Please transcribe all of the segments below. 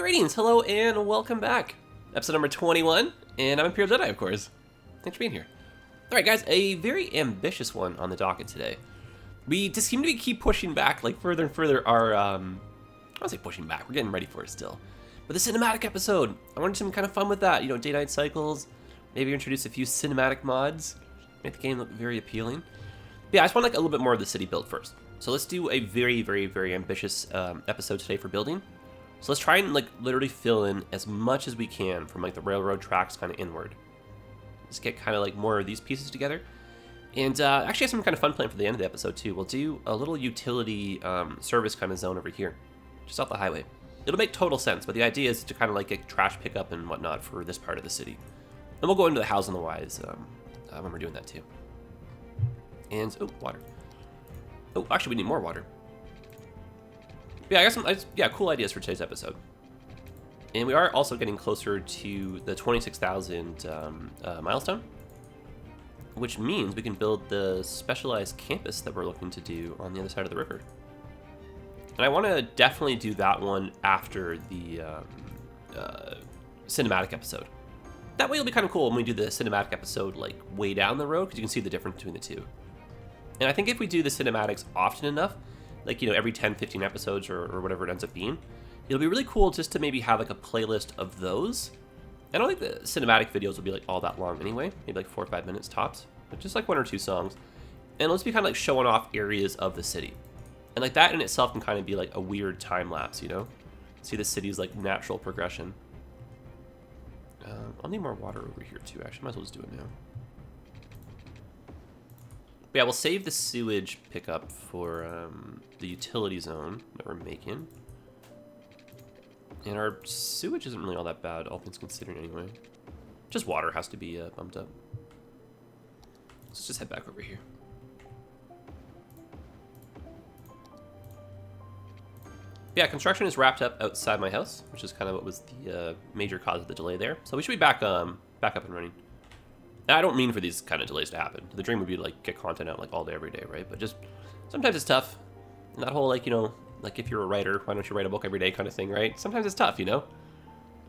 Greetings, hello, and welcome back. Episode number 21, and I'm ImperialJedi, of course. Thanks for being here. Alright guys, a very ambitious one on the docket today. We just seem to keep pushing back, like, further and further our, I don't say pushing back, we're getting ready for it still. But the cinematic episode, I wanted some kind of fun with that, you know, day-night cycles, maybe introduce a few cinematic mods, make the game look very appealing. But yeah, I just want like a little bit more of the city built first. So let's do a very ambitious episode today for building. So let's try and like literally fill in as much as we can from like the railroad tracks kind of inward. Just get kind of like more of these pieces together. And actually have some kind of fun plan for the end of the episode too. We'll do a little utility service kind of zone over here, just off the highway. It'll make total sense, but the idea is to kind of like get trash pickup and whatnot for this part of the city. And we'll go into the hows and the whys when we're doing that too. And, oh, water. Oh, actually we need more water. Yeah, I got some cool ideas for today's episode. And we are also getting closer to the 26,000 milestone, which means we can build the specialized campus that we're looking to do on the other side of the river. And I want to definitely do that one after the cinematic episode. That way it'll be kind of cool when we do the cinematic episode like way down the road, because you can see the difference between the two. And I think if we do the cinematics often enough, like, you know, every 10, 15 episodes or whatever it ends up being, it'll be really cool just to maybe have like a playlist of those. I don't think the cinematic videos will be like all that long anyway, maybe like 4 or 5 minutes tops, but just like 1 or 2 songs. And let's be kind of like showing off areas of the city. And like that in itself can kind of be like a weird time lapse, you know? See the city's like natural progression. I'll need more water over here too, actually. Might as well just do it now. But yeah, we'll save the sewage pickup for the utility zone that we're making. And our sewage isn't really all that bad, all things considered anyway. Just water has to be bumped up. Let's just head back over here. Yeah, construction is wrapped up outside my house, which is kind of what was the major cause of the delay there. So we should be back up and running. Now, I don't mean for these kind of delays to happen. The dream would be to like get content out like all day, every day, right? But just sometimes it's tough. And that whole like, you know, like if you're a writer, why don't you write a book every day kind of thing, right? Sometimes it's tough, you know?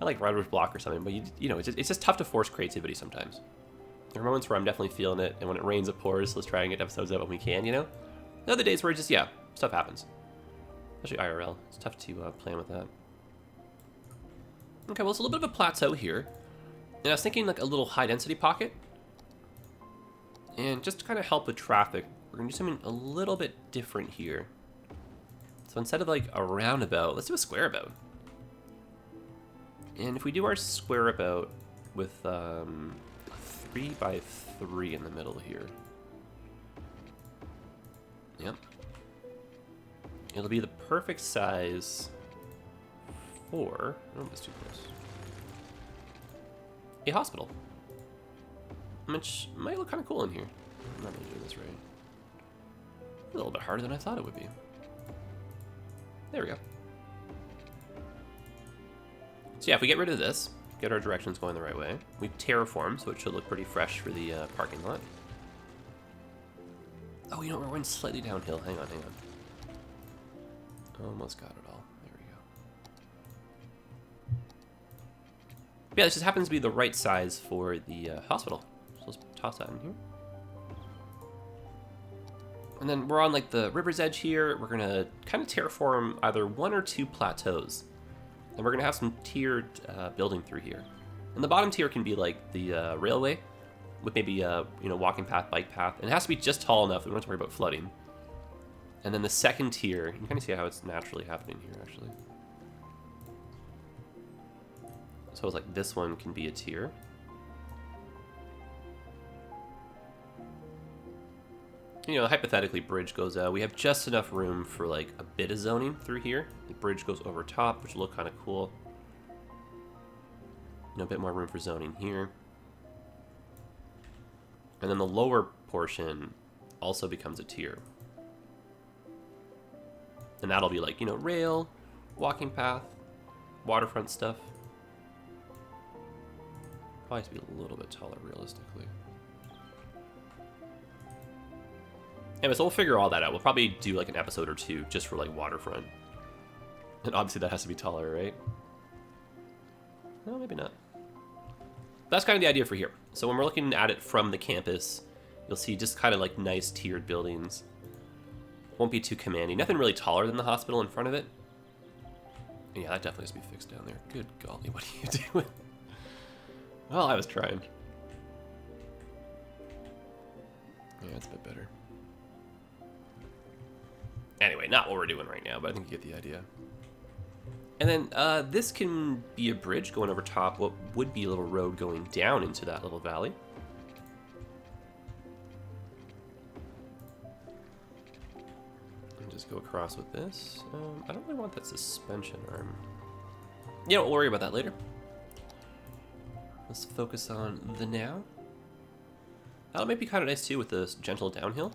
I like writer's block or something, but you know, it's just tough to force creativity sometimes. There are moments where I'm definitely feeling it, and when it rains, it pours. Let's try and get episodes out when we can, you know? The other days where just, yeah, stuff happens. Especially IRL. It's tough to plan with that. Okay, well, it's a little bit of a plateau here. And I was thinking like a little high density pocket. And just to kind of help with traffic, we're going to do something a little bit different here. So instead of like a roundabout, let's do a square about. And if we do our square about with 3 by 3 in the middle here. Yep. It'll be the perfect size for, oh, that's too close, a hospital. Which might look kind of cool in here. I'm not really doing this right. A little bit harder than I thought it would be. There we go. So yeah, if we get rid of this, get our directions going the right way, we terraform, so it should look pretty fresh for the parking lot. Oh, you know, we're going slightly downhill. Hang on. Almost got it all. There we go. Yeah, this just happens to be the right size for the hospital. So let's toss that in here. And then we're on like the river's edge here. We're gonna kind of terraform either 1 or 2 plateaus. And we're gonna have some tiered building through here. And the bottom tier can be like the railway with maybe you know, walking path, bike path. And it has to be just tall enough that we don't have to worry about flooding. And then the second tier, you can kind of see how it's naturally happening here, actually. So it's like this one can be a tier. You know, hypothetically, bridge goes out. We have just enough room for like a bit of zoning through here. The bridge goes over top, which will look kind of cool. You know, a bit more room for zoning here. And then the lower portion also becomes a tier. And that'll be like, you know, rail, walking path, waterfront stuff. Probably has to be a little bit taller, realistically. Anyway, so we'll figure all that out. We'll probably do like an episode or two just for like waterfront. And obviously that has to be taller, right? No, maybe not. That's kind of the idea for here. So when we're looking at it from the campus, you'll see just kind of like nice tiered buildings. Won't be too commanding. Nothing really taller than the hospital in front of it. And yeah, that definitely has to be fixed down there. Good golly, what are you doing? Well, I was trying. Yeah, it's a bit better. Anyway, not what we're doing right now, but I think you get the idea. And then this can be a bridge going over top what would be a little road going down into that little valley. And just go across with this. I don't really want that suspension arm. Yeah, we'll worry about that later. Let's focus on the now. That might be kind of nice too with this gentle downhill.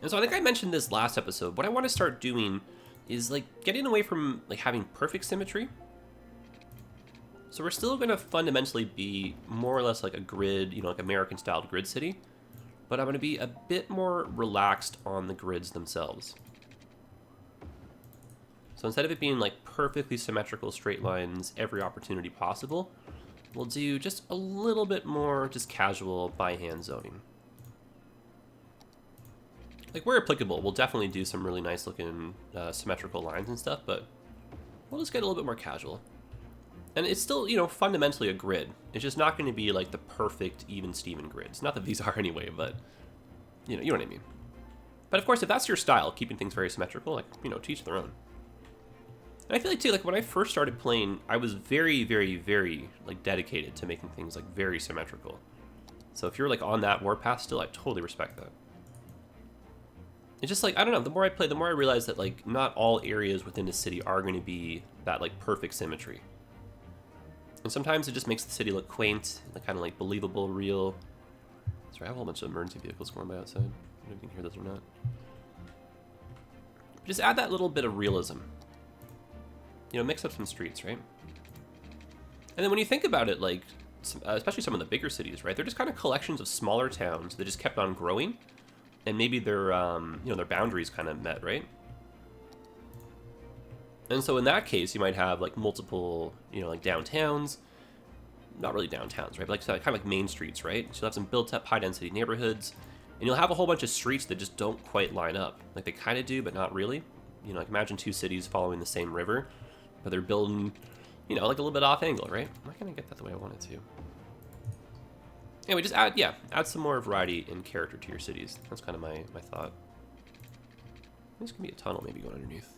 And so I think I mentioned this last episode. What I want to start doing is like getting away from like having perfect symmetry. So we're still going to fundamentally be more or less like a grid, you know, like American styled grid city, but I'm going to be a bit more relaxed on the grids themselves. So instead of it being like perfectly symmetrical straight lines every opportunity possible, we'll do just a little bit more just casual by hand zoning. Like where applicable, we'll definitely do some really nice looking symmetrical lines and stuff, but we'll just get a little bit more casual. And it's still, you know, fundamentally a grid. It's just not going to be like the perfect even Steven grids. Not that these are anyway, but you know what I mean. But of course, if that's your style, keeping things very symmetrical, like, you know, to each their own. And I feel like too, like when I first started playing, I was very, very, very like dedicated to making things like very symmetrical. So if you're like on that warpath still, I totally respect that. It's just like, I don't know, the more I play, the more I realize that like not all areas within the city are going to be that like perfect symmetry. And sometimes it just makes the city look quaint, like kind of like believable, real. Sorry, I have a whole bunch of emergency vehicles going by outside. I don't know if you can hear those or not. Just add that little bit of realism. You know, mix up some streets, right? And then when you think about it, like, especially some of the bigger cities, right? They're just kind of collections of smaller towns that just kept on growing. And maybe their, you know, their boundaries kind of met, right? And so in that case, you might have like multiple, you know, like downtowns, not really downtowns, right? But like kind of like main streets, right? So you'll have some built up high density neighborhoods, and you'll have a whole bunch of streets that just don't quite line up. Like they kind of do, but not really. You know, like imagine two cities following the same river, but they're building, you know, like a little bit off angle, right? I'm not gonna get that the way I want it to. Anyway, just add some more variety and character to your cities. That's kind of my thought. This can be a tunnel maybe going underneath.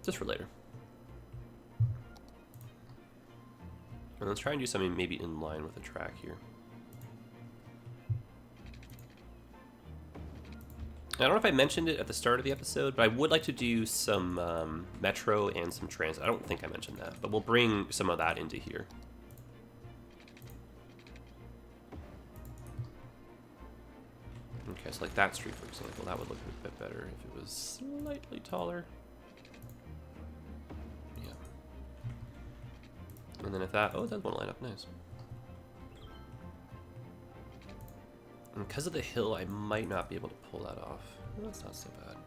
Just for later. And let's try and do something maybe in line with the track here. I don't know if I mentioned it at the start of the episode, but I would like to do some metro and some transit. I don't think I mentioned that, but we'll bring some of that into here. Okay, so like that street, for example, that would look a bit better if it was slightly taller. Yeah. And then if that, oh, it does want to line up nice. And because of the hill, I might not be able to pull that off. Well, that's not so bad.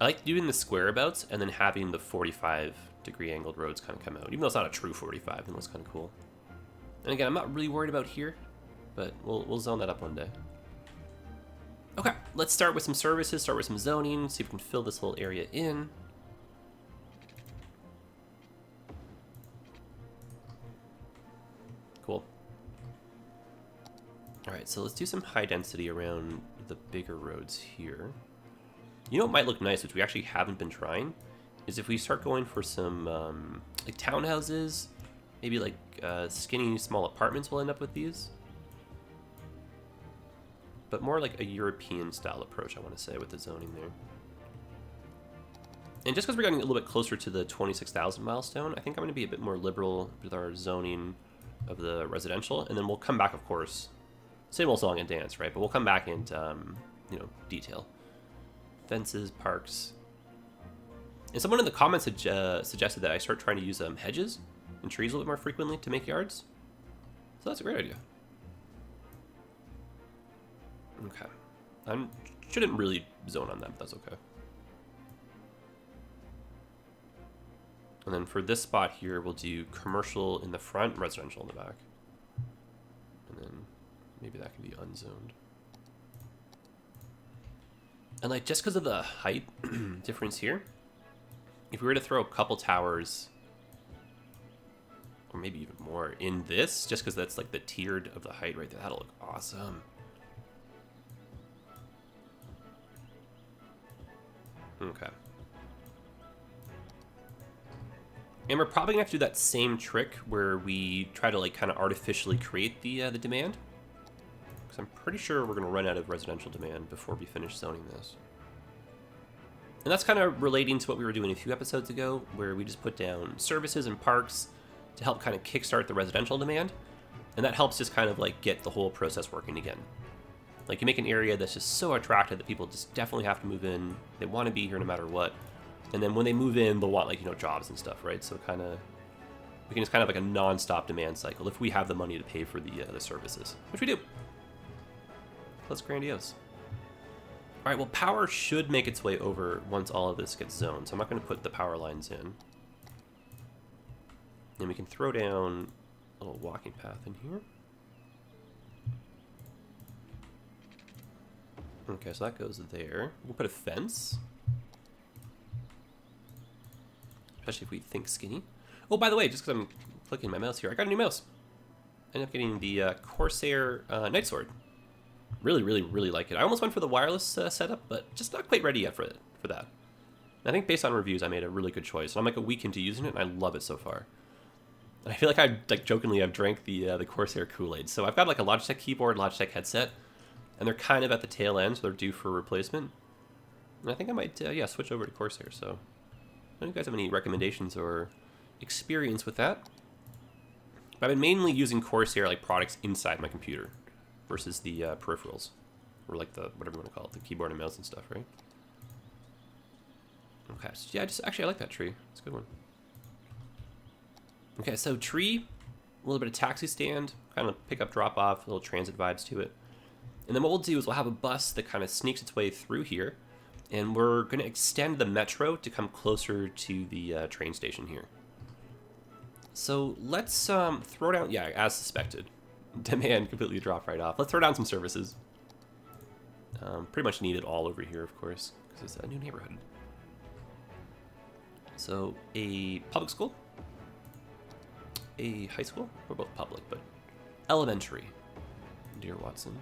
I like doing the squareabouts and then having the 45-degree angled roads kind of come out. Even though it's not a true 45, it looks kind of cool. And again, I'm not really worried about here, but we'll zone that up one day. Okay, let's start with some services, start with some zoning, see if we can fill this whole area in. Cool. Alright, so let's do some high density around the bigger roads here. You know what might look nice, which we actually haven't been trying, is if we start going for some like townhouses, maybe like skinny small apartments will end up with these. But more like a European style approach, I want to say, with the zoning there. And just because we're getting a little bit closer to the 26,000 milestone, I think I'm going to be a bit more liberal with our zoning of the residential, and then we'll come back, of course, same old song and dance, right? But we'll come back and, you know, detail. Fences, parks. And someone in the comments had suggested that I start trying to use hedges and trees a little bit more frequently to make yards. So that's a great idea. Okay. I shouldn't really zone on that, but that's okay. And then for this spot here, we'll do commercial in the front, residential in the back. And then maybe that can be unzoned. And like, just because of the height difference here, if we were to throw a couple towers, or maybe even more, in this, just because that's like the tiered of the height right there, that'll look awesome. Okay. And we're probably gonna have to do that same trick where we try to like kind of artificially create the demand. Because I'm pretty sure we're gonna run out of residential demand before we finish zoning this. And that's kind of relating to what we were doing a few episodes ago, where we just put down services and parks to help kind of kickstart the residential demand. And that helps just kind of like get the whole process working again. Like you make an area that's just so attractive that people just definitely have to move in. They want to be here no matter what. And then when they move in, they'll want like, you know, jobs and stuff, right? So kind of, we can just kind of like a non-stop demand cycle if we have the money to pay for the services, which we do. That's grandiose. All right, well, power should make its way over once all of this gets zoned. So I'm not going to put the power lines in. And we can throw down a little walking path in here. Okay, so that goes there. We'll put a fence. Especially if we think skinny. Oh, by the way, just because I'm clicking my mouse here, I got a new mouse. I ended up getting the Corsair Night Sword. Really, really, really like it. I almost went for the wireless setup, but just not quite ready yet for that. And I think based on reviews, I made a really good choice. I'm like a week into using it, and I love it so far. And I feel like jokingly I've drank the Corsair Kool-Aid. So I've got like a Logitech keyboard, Logitech headset, and they're kind of at the tail end, so they're due for replacement. And I think I might, switch over to Corsair. So, I don't know if you guys have any recommendations or experience with that. But I've been mainly using Corsair like products inside my computer versus the peripherals, or like the whatever you want to call it, the keyboard and mouse and stuff, right? Okay, so yeah, actually I like that tree. It's a good one. Okay, so tree, a little bit of taxi stand, kind of pick up, drop off, little transit vibes to it. And then what we'll do is we'll have a bus that kind of sneaks its way through here, and we're going to extend the metro to come closer to the train station here. So let's throw down, yeah, as suspected, demand completely dropped right off. Let's throw down some services. Pretty much needed all over here, of course, because it's a new neighborhood. So a public school, a high school, we're both public, but elementary, dear Watson.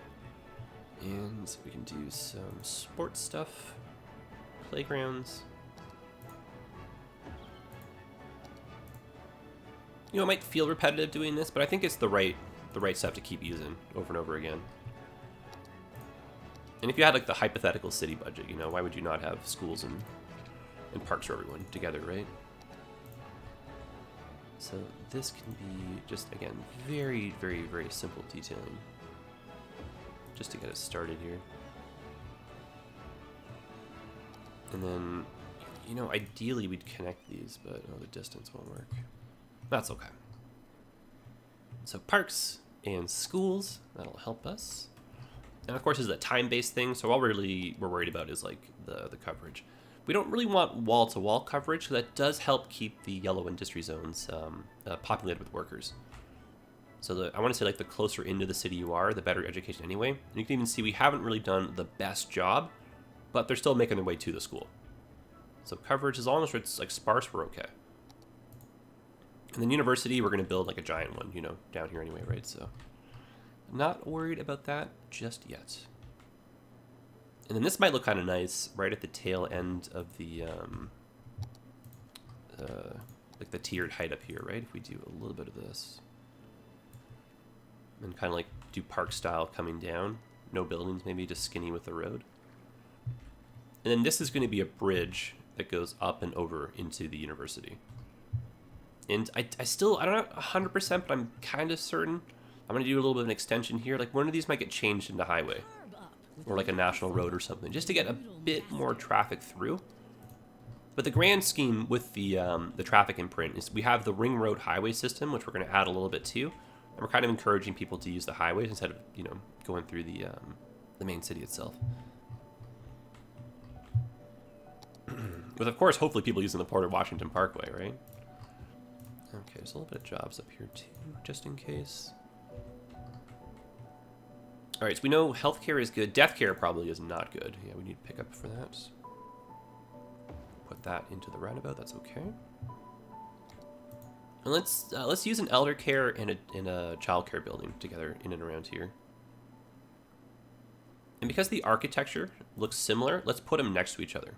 And we can do some sports stuff, playgrounds. You know, it might feel repetitive doing this, but I think it's the right stuff to keep using over and over again. And if you had like the hypothetical city budget, you know, why would you not have schools and parks for everyone together, right? So this can be just, again, very, very, very simple detailing. Just to get us started here. And then, you know, ideally we'd connect these, but oh, the distance won't work. That's okay. So parks and schools, that'll help us. And of course, this is a time-based thing, so all we're worried about is like the coverage. We don't really want wall-to-wall coverage, so that does help keep the yellow industry zones populated with workers. So I want to say like the closer into the city you are, the better education anyway. And you can even see we haven't really done the best job, but they're still making their way to the school. So coverage, as long as it's like sparse, we're okay. And then university, we're going to build like a giant one, you know, down here anyway, right? So not worried about that just yet. And then this might look kind of nice right at the tail end of the, like the tiered height up here, right? If we do a little bit of this. And kind of like do park style coming down. No buildings, maybe just skinny with the road. And then this is going to be a bridge that goes up and over into the university. And I don't know 100%, but I'm kind of certain I'm going to do a little bit of an extension here. Like one of these might get changed into highway or like a national road or something, just to get a bit more traffic through. But the grand scheme with the traffic imprint is we have the ring road highway system, which we're going to add a little bit to. And we're kind of encouraging people to use the highways instead of, you know, going through the the main city itself. With, of course, hopefully people using the Port of Washington Parkway, right? Okay, there's a little bit of jobs up here too, just in case. All right, so we know healthcare is good. Death care probably is not good. Yeah, we need pickup for that. Put that into the roundabout. That's okay. And let's use an elder care and a child care building together in and around here. And because the architecture looks similar, let's put them next to each other.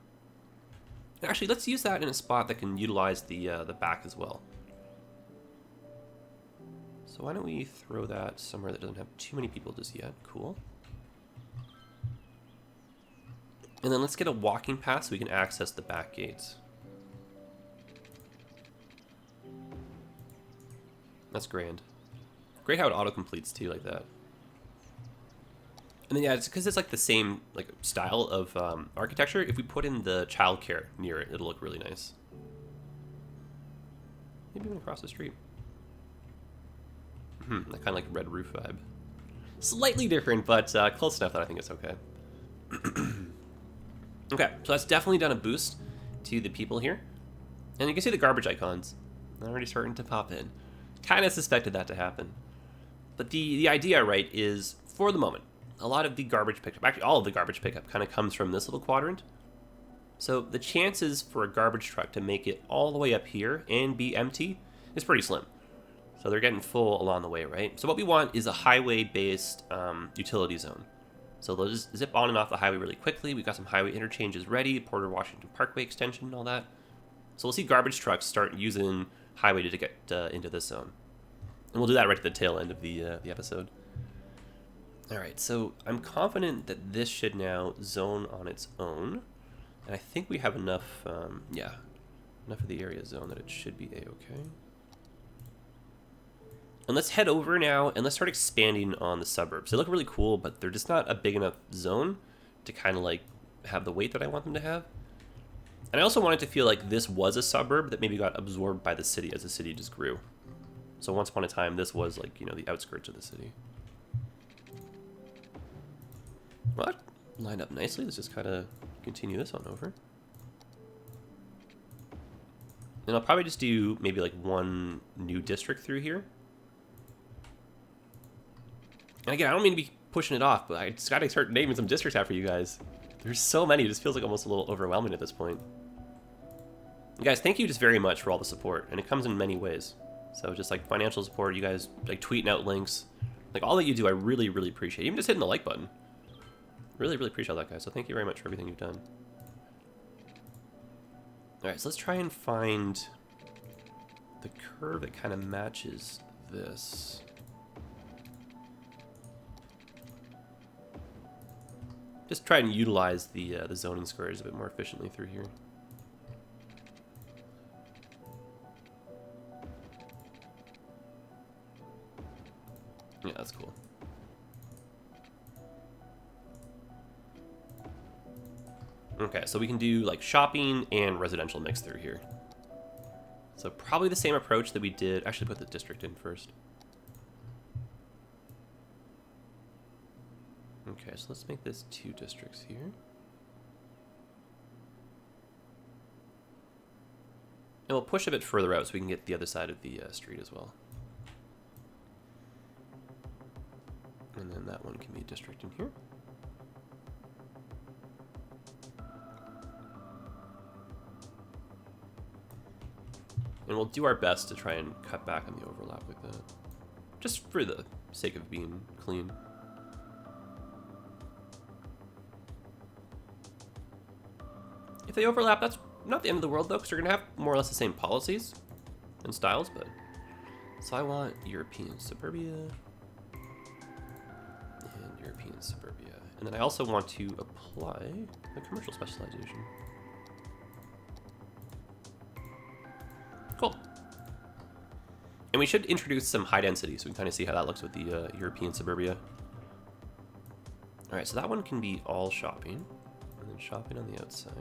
Actually, let's use that in a spot that can utilize the back as well. So why don't we throw that somewhere that doesn't have too many people just yet? Cool. And then let's get a walking path so we can access the back gates. That's grand. Great how it auto-completes too, like that. And then yeah, it's because it's like the same like style of architecture. If we put in the childcare near it, it'll look really nice. Maybe even across the street. That kind of like red roof vibe. Slightly different, but close enough that I think it's okay. Okay, so that's definitely done a boost to the people here. And you can see the garbage icons already starting to pop in. Kind of suspected that to happen. But the idea, right, is for the moment, a lot of the garbage pickup, actually all of the garbage pickup kind of comes from this little quadrant. So the chances for a garbage truck to make it all the way up here and be empty is pretty slim. So they're getting full along the way, right? So what we want is a highway-based utility zone. So they'll just zip on and off the highway really quickly. We've got some highway interchanges ready, Port of Washington Parkway extension and all that. So we'll see garbage trucks start using highway to get into this zone. And we'll do that right at the tail end of the episode. All right, so I'm confident that this should now zone on its own. And I think we have enough, enough of the area zone that it should be A-okay. And let's head over now and let's start expanding on the suburbs. They look really cool, but they're just not a big enough zone to kind of like have the weight that I want them to have. And I also want it to feel like this was a suburb that maybe got absorbed by the city as the city just grew. So once upon a time, this was like, you know, the outskirts of the city. Well, that lined up nicely. Let's just kind of continue this on over. And I'll probably just do maybe like one new district through here. And again, I don't mean to be pushing it off, but I just got to start naming some districts after you guys. There's so many, it just feels like almost a little overwhelming at this point. And guys, thank you just very much for all the support, and it comes in many ways. So just like financial support, you guys like tweeting out links, like all that you do, I really, really appreciate. Even just hitting the like button. Really, really appreciate that, guys. So thank you very much for everything you've done. All right, so let's try and find the curve that kind of matches this. Just try and utilize the zoning squares a bit more efficiently through here. Yeah, that's cool. Okay, so we can do like shopping and residential mix through here. So probably the same approach that we did. Actually, put the district in first. Okay, so let's make this 2 districts here. And we'll push a bit further out so we can get the other side of the street as well. And then that one can be a district in here. And we'll do our best to try and cut back on the overlap with that. Just for the sake of being clean. If they overlap, that's not the end of the world, though, because they're going to have more or less the same policies and styles, but... So I want European suburbia and European suburbia. And then I also want to apply the commercial specialization. Cool. And we should introduce some high density, so we can kind of see how that looks with the European suburbia. All right, so that one can be all shopping, and then shopping on the outside.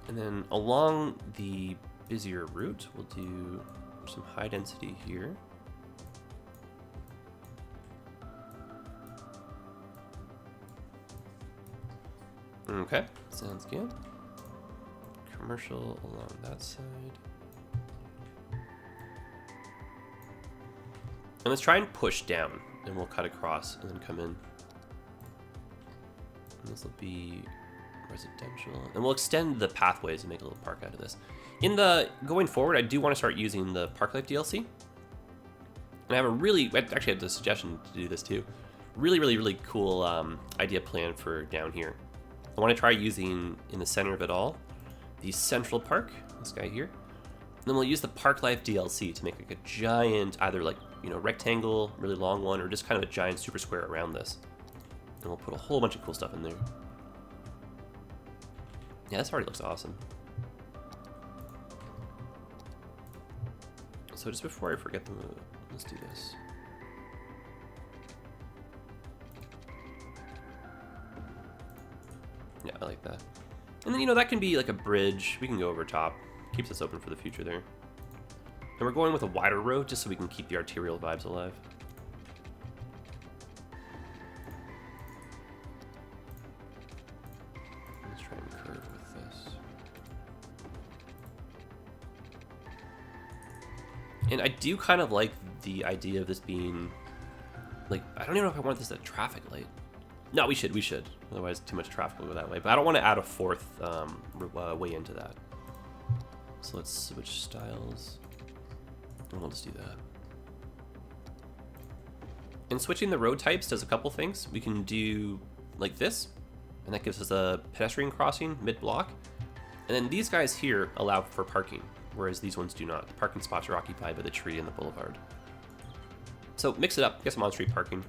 And then along the busier route, we'll do some high density here. Okay, sounds good. Commercial along that side. And let's try and push down, and we'll cut across and then come in. And this will be residential, and we'll extend the pathways and make a little park out of this. In the going forward, I do want to start using the Park Life DLC. And I have a really, actually I have the suggestion to do this too. Really cool idea plan for down here. I want to try using, in the center of it all, the Central Park, this guy here. And then we'll use the Park Life DLC to make like a giant, either like, you know, rectangle, really long one, or just kind of a giant super square around this. And we'll put a whole bunch of cool stuff in there. Yeah, this already looks awesome. So just before I forget the move, let's do this. Yeah, I like that. And then, you know, that can be like a bridge. We can go over top. Keeps us open for the future there. And we're going with a wider road just so we can keep the arterial vibes alive. Let's try and curve with this. And I do kind of like the idea of this being, like, I don't even know if I want this at traffic light. No, we should. Otherwise, too much traffic will go that way. But I don't want to add a fourth way into that. So let's switch styles. And we'll just do that. And switching the road types does a couple things. We can do like this, and that gives us a pedestrian crossing mid-block. And then these guys here allow for parking, whereas these ones do not. The parking spots are occupied by the tree and the boulevard. So mix it up, get some on-street parking.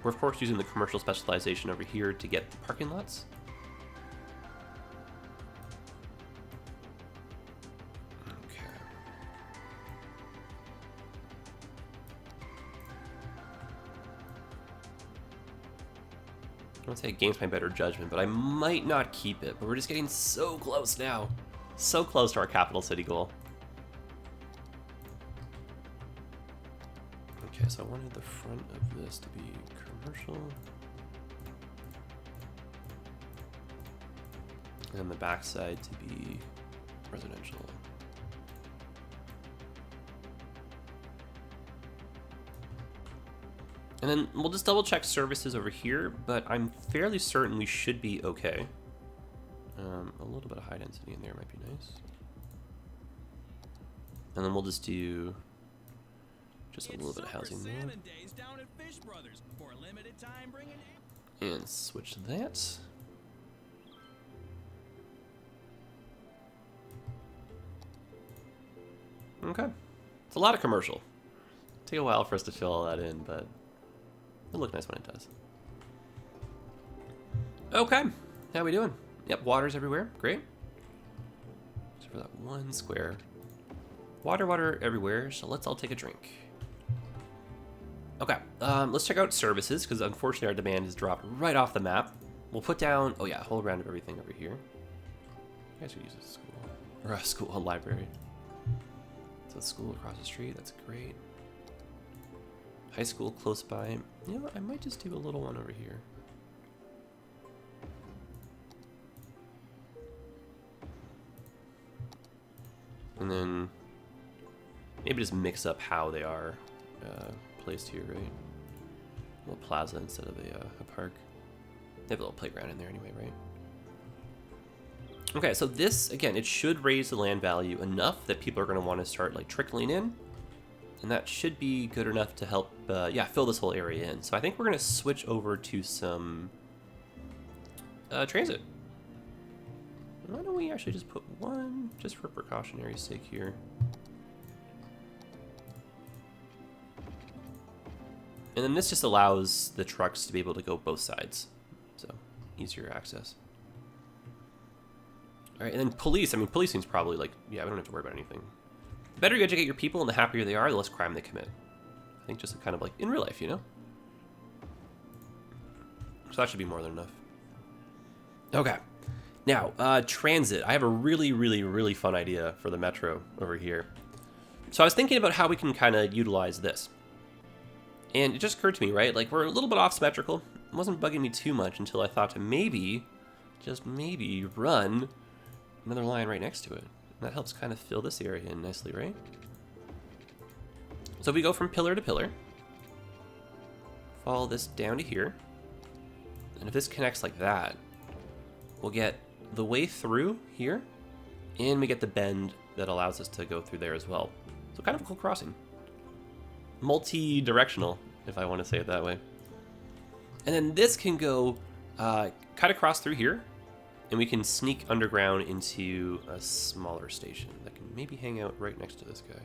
We're of course using the commercial specialization over here to get the parking lots. Okay. I won't say against my better judgment, but I might not keep it. But we're just getting so close now. So close to our capital city goal. Okay, so I wanted the front of this to be commercial. And the back side to be residential. And then we'll just double check services over here, but I'm fairly certain we should be okay. A little bit of high density in there might be nice. And then we'll just do just a little bit of housing there. And switch that. Okay. It's a lot of commercial. Take a while for us to fill all that in, but it'll look nice when it does. Okay. How we doing? Yep, water's everywhere. Great. Except for that one square. Water everywhere, so let's all take a drink. Okay, let's check out services, because unfortunately our demand has dropped right off the map. We'll put down, oh yeah, a whole round of everything over here. I guys should use a school, or a library. So a school across the street, that's great. High school close by. You know, I might just do a little one over here. And then maybe just mix up how they are placed here, right? A little plaza instead of a park. They have a little playground in there anyway, right? Okay, so this, again, it should raise the land value enough that people are going to want to start like trickling in. And that should be good enough to help, yeah, fill this whole area in. So I think we're going to switch over to some transit. Why don't we actually just put one, just for precautionary sake here. And then this just allows the trucks to be able to go both sides. So, easier access. Alright, and then police. I mean, policing's probably like, yeah, we don't have to worry about anything. The better you educate your people and the happier they are, the less crime they commit. I think just kind of like in real life, you know? So that should be more than enough. Okay. Now, transit. I have a really fun idea for the metro over here. So I was thinking about how we can kind of utilize this. And it just occurred to me, right? Like, we're a little bit off symmetrical. It wasn't bugging me too much until I thought to maybe just maybe run another line right next to it. That helps kind of fill this area in nicely, right? So if we go from pillar to pillar, follow this down to here, and if this connects like that, we'll get the way through here, and we get the bend that allows us to go through there as well. So kind of a cool crossing. Multi-directional, if I want to say it that way. And then this can go cut across through here, and we can sneak underground into a smaller station that can maybe hang out right next to this guy.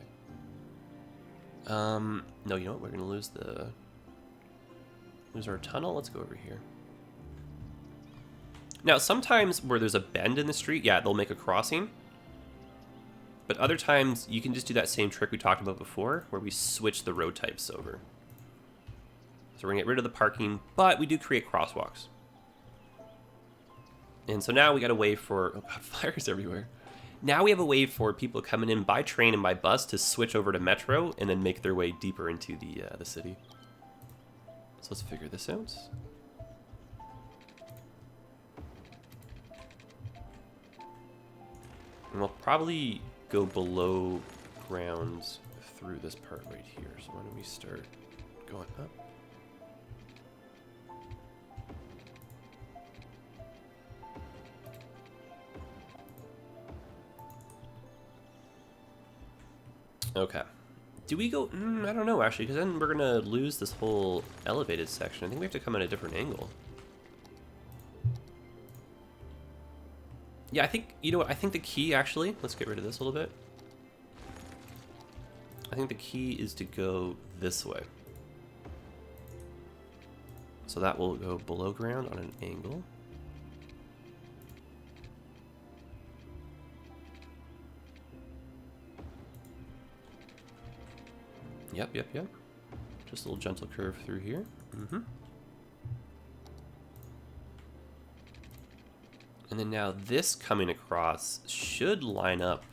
No, you know what? We're gonna lose our tunnel. Let's go over here. Now, sometimes where there's a bend in the street, yeah, they'll make a crossing. But other times, you can just do that same trick we talked about before, where we switch the road types over. So we're gonna get rid of the parking, but we do create crosswalks. And so now we got a way for, oh god, fires everywhere. Now we have a way for people coming in by train and by bus to switch over to metro and then make their way deeper into the city. So let's figure this out. And we'll probably go below ground through this part right here. So why don't we start going up? Okay. Do we go? I don't know, actually, because then we're going to lose this whole elevated section. I think we have to come at a different angle. Yeah, I think, you know what, I think the key, actually, let's get rid of this a little bit. I think the key is to go this way. So that will go below ground on an angle. Yep. Just a little gentle curve through here. And then now this coming across should line up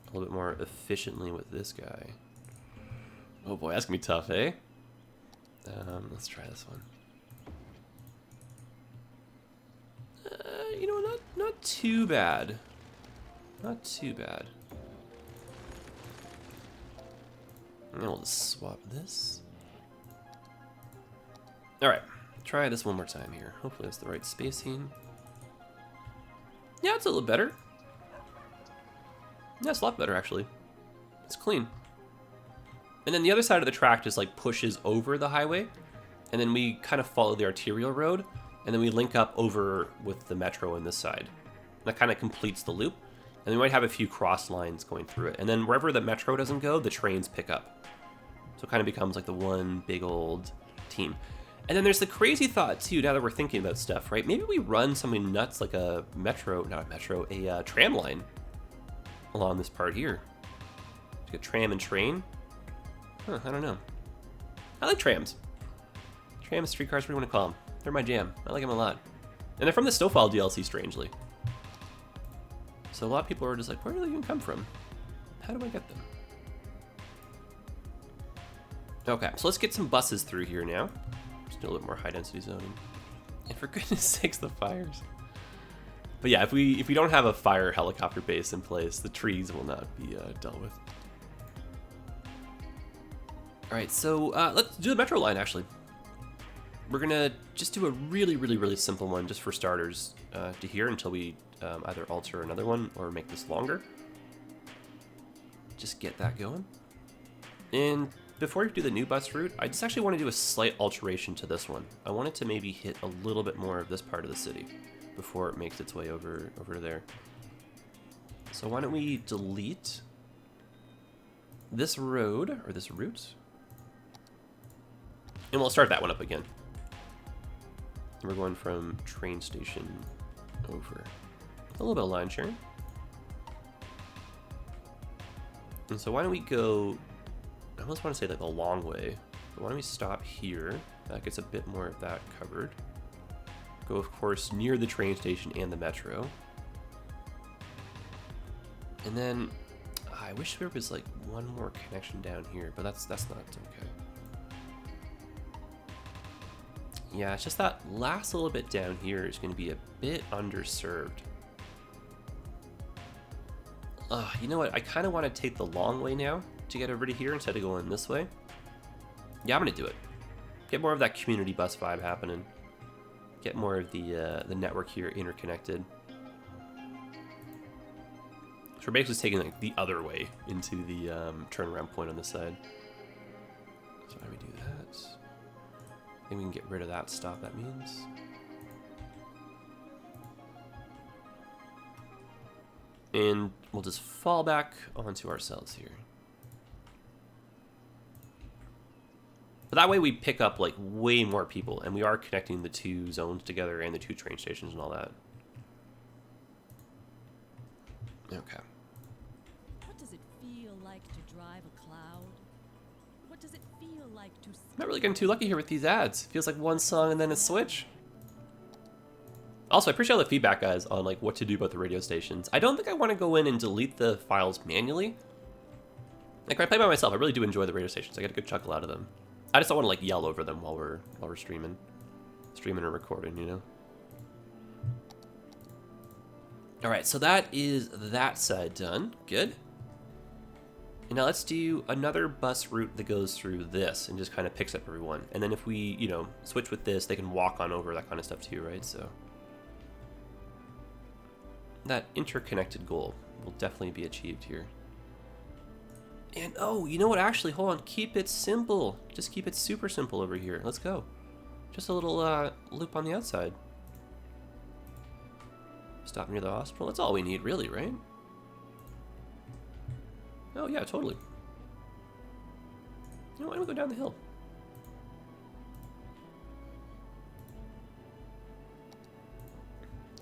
a little bit more efficiently with this guy. Oh boy, that's gonna be tough, eh? Let's try this one. You know, not too bad. Not too bad. And we'll just swap this. Alright, try this one more time here. Hopefully it's the right spacing. Yeah, it's a little better. Yeah, it's a lot better, actually. It's clean. And then the other side of the track just like pushes over the highway, and then we kind of follow the arterial road, and then we link up over with the metro on this side. That kind of completes the loop. And we might have a few cross lines going through it. And then wherever the metro doesn't go, the trains pick up. So it kind of becomes like the one big old team. And then there's the crazy thought too, now that we're thinking about stuff, right? Maybe we run something nuts like a tram line along this part here. Like a tram and train. Huh, I don't know. I like trams. Trams, streetcars, what do you want to call them? They're my jam. I like them a lot. And they're from the Snowfall DLC, strangely. So a lot of people are just like, where do they even come from? How do I get them? Okay, so let's get some buses through here now. Just do a little more high density zoning. And for goodness sakes, the fires. But yeah, if we don't have a fire helicopter base in place, the trees will not be dealt with. All right, so let's do the metro line, actually. We're gonna just do a really simple one just for starters to here until we either alter another one or make this longer. Just get that going. And before we do the new bus route, I just actually want to do a slight alteration to this one. I want it to maybe hit a little bit more of this part of the city before it makes its way over to there. So why don't we delete this road, or this route, and we'll start that one up again. We're going from train station over. A little bit of line sharing. And so why don't we go, I almost want to say like the long way, but why don't we stop here? That gets a bit more of that covered. Go, of course, near the train station and the metro. And then, I wish there was like one more connection down here, but that's not okay. Yeah, it's just that last little bit down here is going to be a bit underserved. You know what? I kind of want to take the long way now to get everybody here instead of going this way. Yeah, I'm going to do it. Get more of that community bus vibe happening. Get more of the network here interconnected. So we're basically taking like the other way into the turnaround point on this side. So how do we do that? I think we can get rid of that stop, that means. And we'll just fall back onto ourselves here. But that way we pick up like way more people, and we are connecting the two zones together and the two train stations and all that. Okay. What does it feel like to drive a cloud? What does it feel like to... I'm not really getting too lucky here with these ads. Feels like one song and then a switch. Also, I appreciate all the feedback, guys, on like what to do about the radio stations. I don't think I want to go in and delete the files manually. Like when I play by myself, I really do enjoy the radio stations. I get a good chuckle out of them. I just don't want to like yell over them while we're streaming or recording, you know. All right, so that is that side done. Good. And now let's do another bus route that goes through this and just kind of picks up everyone. And then if we, you know, switch with this, they can walk on over, that kind of stuff too, right? So that interconnected goal will definitely be achieved here. And oh, you know what? Actually, hold on. Keep it simple. Just keep it super simple over here. Let's go. Just a little loop on the outside. Stop near the hospital. That's all we need, really, right? Oh, yeah, totally. You know, why don't we go down the hill?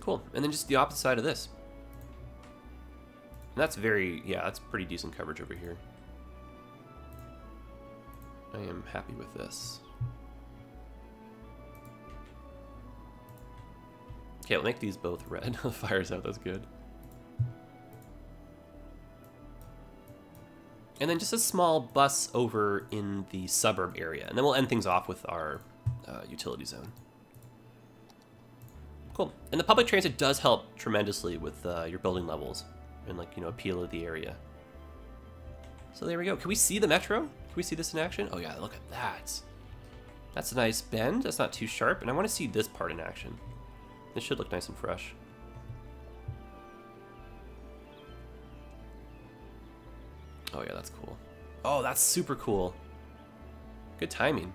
Cool. And then just the opposite side of this. And that's very, yeah, that's pretty decent coverage over here. I am happy with this. Okay, we'll make these both red. Fires out, that's good. And then just a small bus over in the suburb area. And then we'll end things off with our utility zone. Cool. And the public transit does help tremendously with your building levels and, like, you know, appeal of the area. So there we go. Can we see the metro? Can we see this in action? Oh yeah, look at that. That's a nice bend. That's not too sharp. And I want to see this part in action. This should look nice and fresh. Oh yeah, that's cool. Oh, that's super cool. Good timing.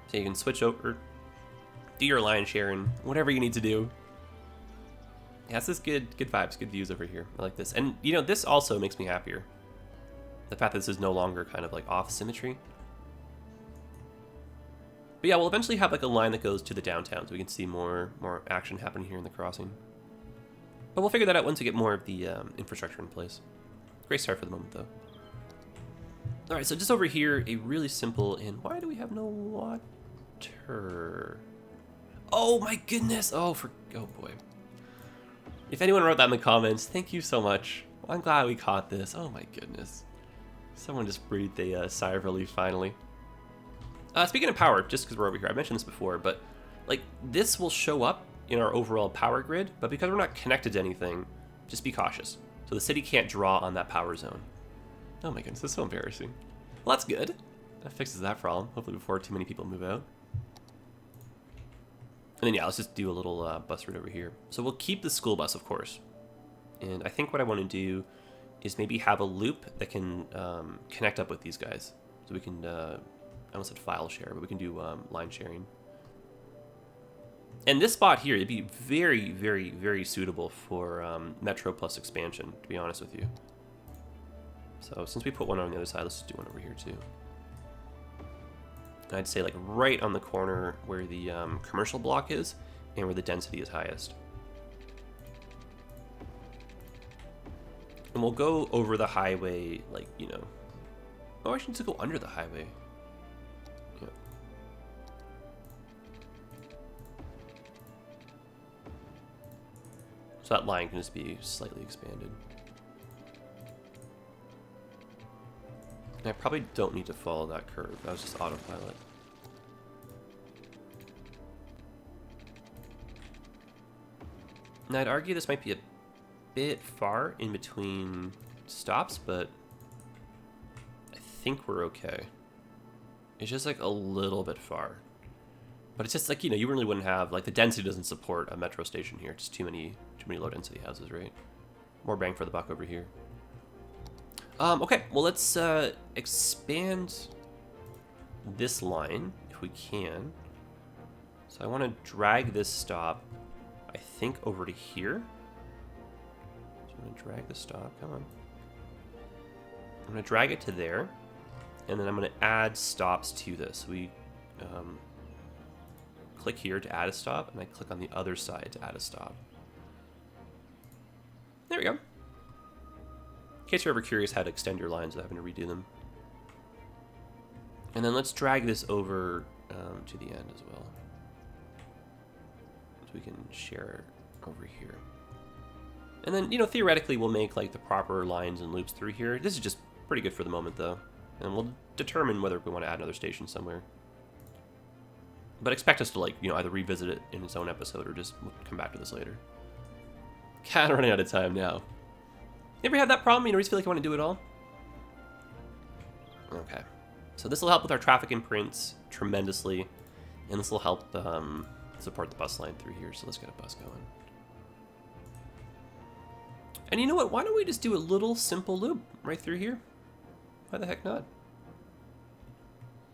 So you can switch over, do your line sharing, whatever you need to do. Yeah, it's this good vibes, good views over here. I like this. And you know, this also makes me happier. The fact that this is no longer kind of like off symmetry. But yeah, we'll eventually have like a line that goes to the downtown so we can see more action happening here in the crossing. But we'll figure that out once we get more of the infrastructure in place. Great start for the moment, though. All right, so just over here, a really simple, and why do we have no water? Oh my goodness! Oh boy. If anyone wrote that in the comments, thank you so much. Well, I'm glad we caught this. Oh my goodness. Someone just breathed a sigh of relief finally. Speaking of power, just because we're over here, I mentioned this before, but like this will show up in our overall power grid, but because we're not connected to anything, just be cautious. So the city can't draw on that power zone. Oh my goodness, that's so embarrassing. Well, that's good. That fixes that problem, hopefully before too many people move out. And then yeah, let's just do a little bus route over here. So we'll keep the school bus, of course. And I think what I want to do is maybe have a loop that can connect up with these guys. So we can, I almost said file share, but we can do line sharing. And this spot here, it'd be very, very, very suitable for Metro Plus expansion, to be honest with you. So since we put one on the other side, let's just do one over here too. And I'd say like right on the corner where the commercial block is and where the density is highest. And we'll go over the highway, like, you know. Oh, I should just go under the highway. Yeah. So that line can just be slightly expanded. And I probably don't need to follow that curve. That was just autopilot. Now I'd argue this might be a bit far in between stops, but I think we're okay. It's just like a little bit far. But it's just like, you know, you really wouldn't have, like, the density doesn't support a metro station here. Just too many low density houses, right? More bang for the buck over here. Okay, well, let's expand this line if we can. So I want to drag this stop, I think, over to here. So I'm going to drag the stop. Come on. I'm going to drag it to there. And then I'm going to add stops to this. We click here to add a stop, and I click on the other side to add a stop. There we go. In case you're ever curious how to extend your lines without having to redo them. And then let's drag this over to the end as well. So we can share over here. And then, you know, theoretically we'll make like the proper lines and loops through here. This is just pretty good for the moment though. And we'll determine whether we want to add another station somewhere. But expect us to, like, you know, either revisit it in its own episode or just come back to this later. Kind of running out of time now. You ever have that problem? You know, you just feel like you want to do it all? Okay. So this will help with our traffic imprints tremendously. And this will help support the bus line through here. So let's get a bus going. And you know what? Why don't we just do a little simple loop right through here? Why the heck not?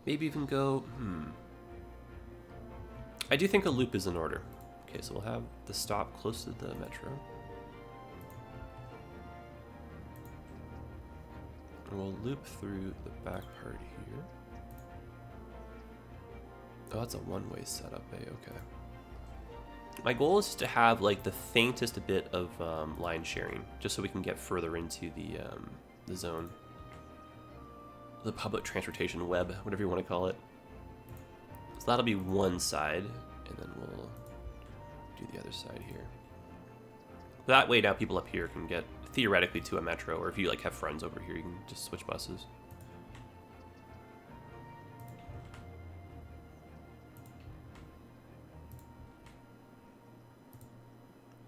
Maybe even go, I do think a loop is in order. Okay, so we'll have the stop close to the metro. And we'll loop through the back part here. Oh, that's a one-way setup, eh? Okay. My goal is to have like the faintest bit of line sharing, just so we can get further into the zone. The public transportation web, whatever you want to call it. So that'll be one side, and then we'll do the other side here. That way now people up here can get theoretically to a metro, or if you like have friends over here, you can just switch buses.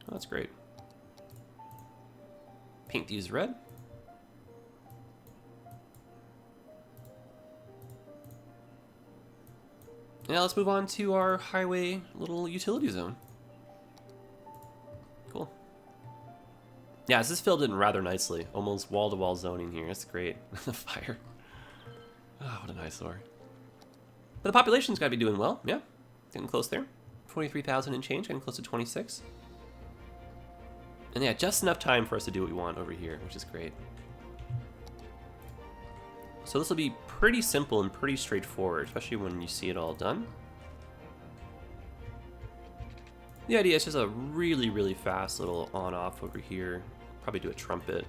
Oh, that's great. Paint these red. Now let's move on to our highway little utility zone. Cool. Yeah, this is filled in rather nicely. Almost wall-to-wall zoning here. That's great. The fire. Oh, what an eyesore. But the population's got to be doing well. Yeah, getting close there. 23,000 and change, getting close to 26. And yeah, just enough time for us to do what we want over here, which is great. So this will be pretty simple and pretty straightforward, especially when you see it all done. The idea is just a really, really fast little on-off over here. Probably do a trumpet.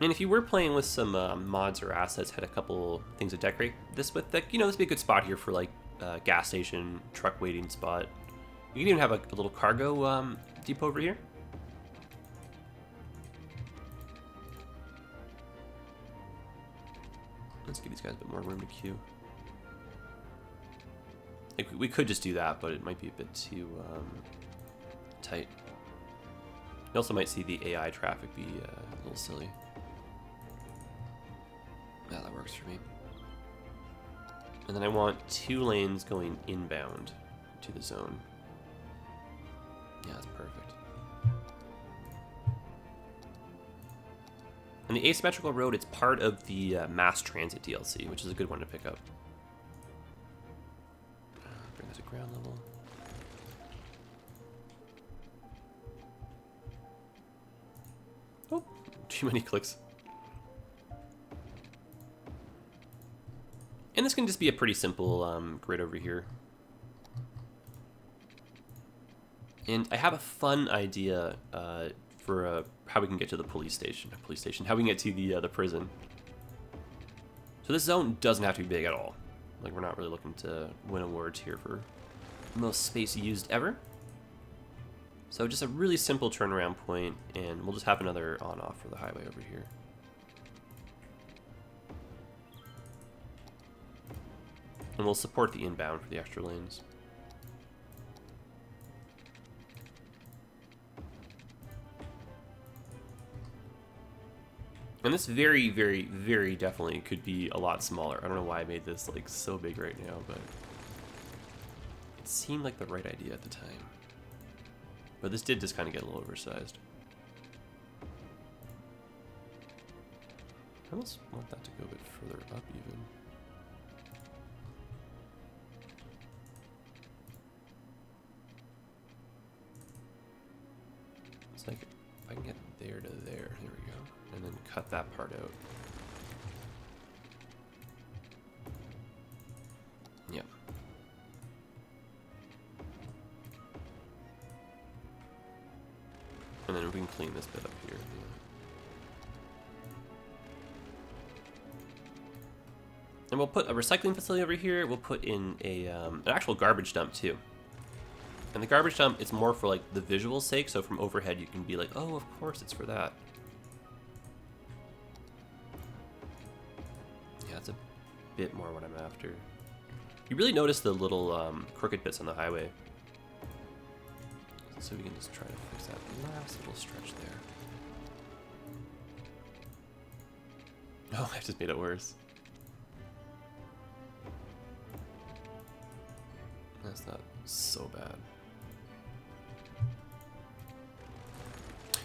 And if you were playing with some mods or assets, had a couple things to decorate this with, like, you know, this would be a good spot here for like gas station, truck waiting spot. You can even have a little cargo depot over here. Let's give these guys a bit more room to queue. We could just do that, but it might be a bit too tight. You also might see the AI traffic be a little silly. Yeah, that works for me. And then I want 2 lanes going inbound to the zone. Yeah, that's perfect. And the asymmetrical road, it's part of the mass transit DLC, which is a good one to pick up. Bring that to ground level. Oh, too many clicks. And this can just be a pretty simple grid over here. And I have a fun idea for how we can get to the police station. How we can get to the prison. So this zone doesn't have to be big at all. Like, we're not really looking to win awards here for most space used ever. So just a really simple turnaround point, and we'll just have another on-off for the highway over here. And we'll support the inbound for the extra lanes. And this very, very, very definitely could be a lot smaller. I don't know why I made this like so big right now, but it seemed like the right idea at the time. But this did just kind of get a little oversized. I almost want that to go a bit further up even. It's like, if I can get there to there we go. And then cut that part out. Yep. And then we can clean this bit up here. Yeah. And we'll put a recycling facility over here. We'll put in a an actual garbage dump too. And the garbage dump, it's more for like the visual sake. So from overhead, you can be like, oh, of course it's for that. Yeah, it's a bit more what I'm after. You really notice the little crooked bits on the highway. So we can just try to fix that last little stretch there. Oh, I just made it worse. That's not so bad.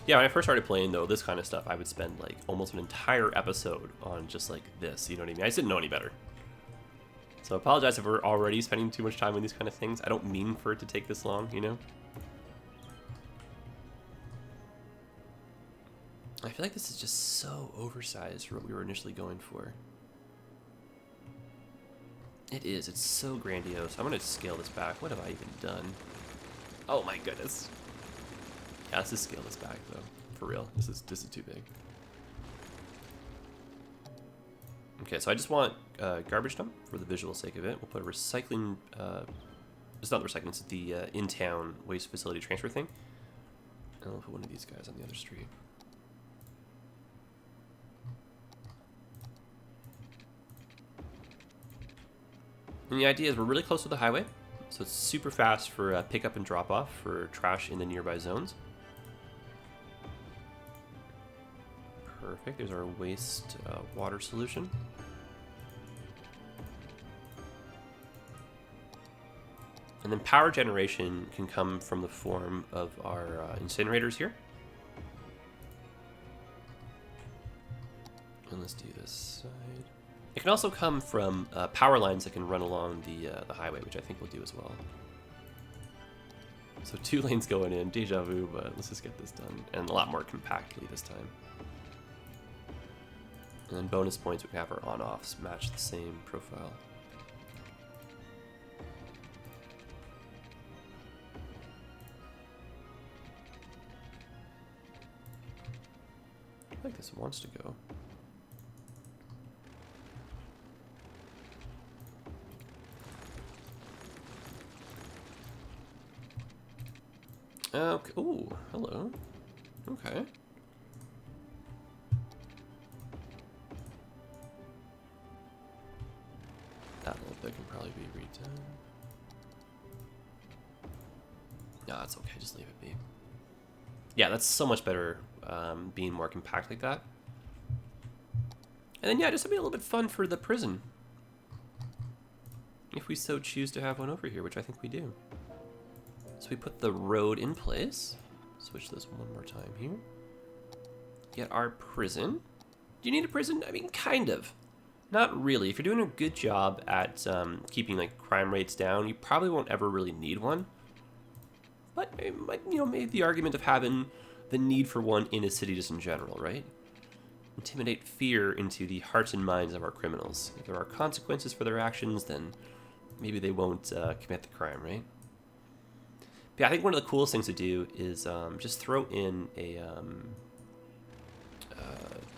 Yeah, when I first started playing, though, this kind of stuff, I would spend, like, almost an entire episode on just, like, this, you know what I mean? I just didn't know any better. So I apologize if we're already spending too much time on these kind of things. I don't mean for it to take this long, you know? I feel like this is just so oversized for what we were initially going for. It is. It's so grandiose. I'm going to scale this back. What have I even done? Oh my goodness. Yeah, let's just scale this back, though. For real. This is too big. Okay, so I just want garbage dump for the visual sake of it. We'll put a recycling... it's not the recycling, it's the in-town waste facility transfer thing. And I'll put one of these guys on the other street. And the idea is we're really close to the highway, so it's super fast for pickup and drop off for trash in the nearby zones. Perfect, there's our waste water solution. And then power generation can come from the form of our incinerators here. And let's do this side. It can also come from power lines that can run along the highway, which I think we'll do as well. So 2 lanes going in, deja vu, but let's just get this done. And a lot more compactly this time. And then bonus points, we can have our on-offs match the same profile. I think this wants to go. Okay. Ooh, hello. Okay. That little bit can probably be redone. No, that's okay. Just leave it be. Yeah, that's so much better being more compact like that. And then, yeah, just to be a little bit fun for the prison. If we so choose to have one over here, which I think we do. So we put the road in place. Switch this one more time here. Get our prison. Do you need a prison? I mean, kind of. Not really. If you're doing a good job at keeping like crime rates down, you probably won't ever really need one. But it might, you know, maybe the argument of having the need for one in a city just in general, right? Intimidate fear into the hearts and minds of our criminals. If there are consequences for their actions, then maybe they won't commit the crime, right? But yeah, I think one of the coolest things to do is just throw in a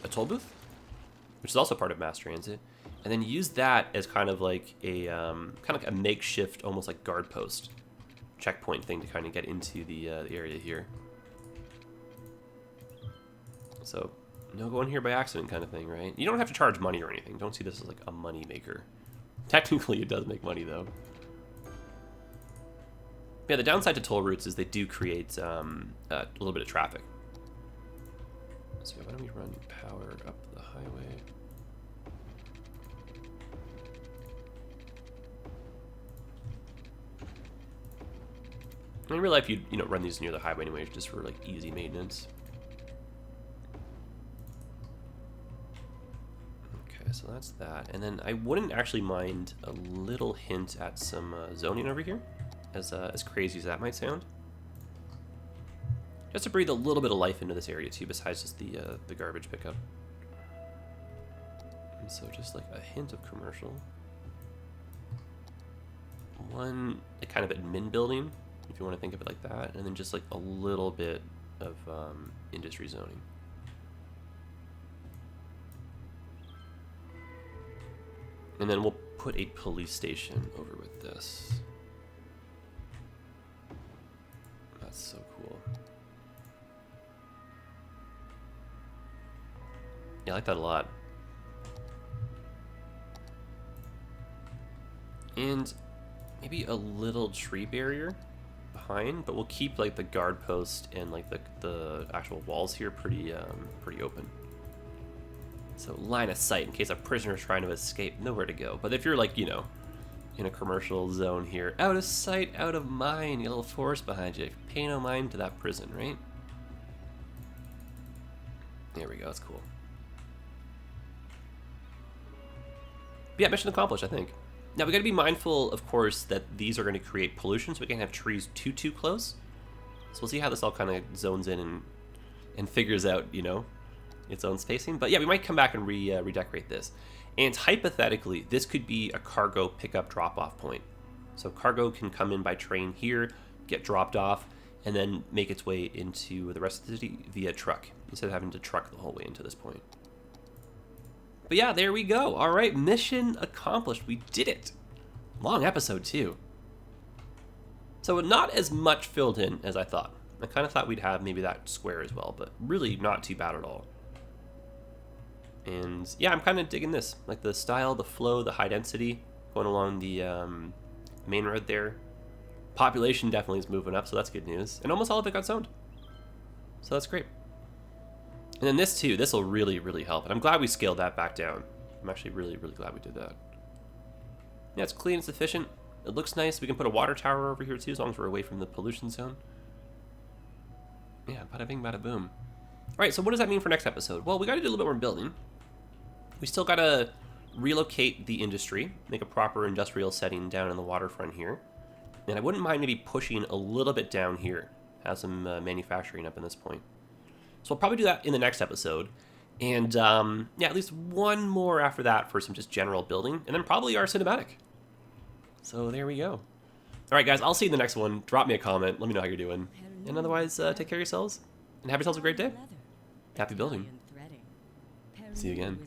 toll booth, which is also part of mass transit, and then use that as kind of like a makeshift, almost like guard post checkpoint thing to kind of get into the area here. So no going here by accident kind of thing, right? You don't have to charge money or anything. Don't see this as like a money maker Technically, it does make money, though. Yeah, the downside to toll routes is they do create a little bit of traffic. So why don't we run power up the highway? In real life, you'd run these near the highway anyway, just for like easy maintenance. Okay, so that's that. And then I wouldn't actually mind a little hint at some zoning over here, as crazy as that might sound. Just to breathe a little bit of life into this area too, besides just the garbage pickup. And so just like a hint of commercial. One kind of admin building, if you want to think of it like that, and then just like a little bit of industry zoning. And then we'll put a police station over with this. That's so cool. Yeah, I like that a lot. And maybe a little tree barrier behind, but we'll keep like the guard post and like the actual walls here pretty open. So line of sight in case a prisoner's trying to escape, nowhere to go. But if you're like, in a commercial zone here, out of sight, out of mind, you got a little forest behind you. Pay no mind to that prison, right? There we go, that's cool. But yeah, mission accomplished, I think. Now we got to be mindful, of course, that these are going to create pollution, so we can't have trees too close. So we'll see how this all kind of zones in and figures out, its own spacing. But yeah, we might come back and redecorate this. And hypothetically, this could be a cargo pickup drop-off point. So cargo can come in by train here, get dropped off, and then make its way into the rest of the city via truck, instead of having to truck the whole way into this point. But yeah, there we go. All right, mission accomplished. We did it. Long episode, too. So not as much filled in as I thought. I kind of thought we'd have maybe that square as well, but really not too bad at all. And yeah, I'm kind of digging this. Like the style, the flow, the high density going along the main road there. Population definitely is moving up, so that's good news. And almost all of it got zoned. So that's great. And then this too, this will really help. And I'm glad we scaled that back down. I'm actually really glad we did that. Yeah, it's clean, it's efficient. It looks nice. We can put a water tower over here too, as long as we're away from the pollution zone. Yeah, bada bing, bada boom. All right, so what does that mean for next episode? Well, we got to do a little bit more building. We still got to relocate the industry, make a proper industrial setting down in the waterfront here. And I wouldn't mind maybe pushing a little bit down here, have some manufacturing up in this point. So we'll probably do that in the next episode. And yeah, at least one more after that for some just general building. And then probably our cinematic. So there we go. All right, guys, I'll see you in the next one. Drop me a comment. Let me know how you're doing. And otherwise, take care of yourselves. And have yourselves a great day. Happy building. See you again.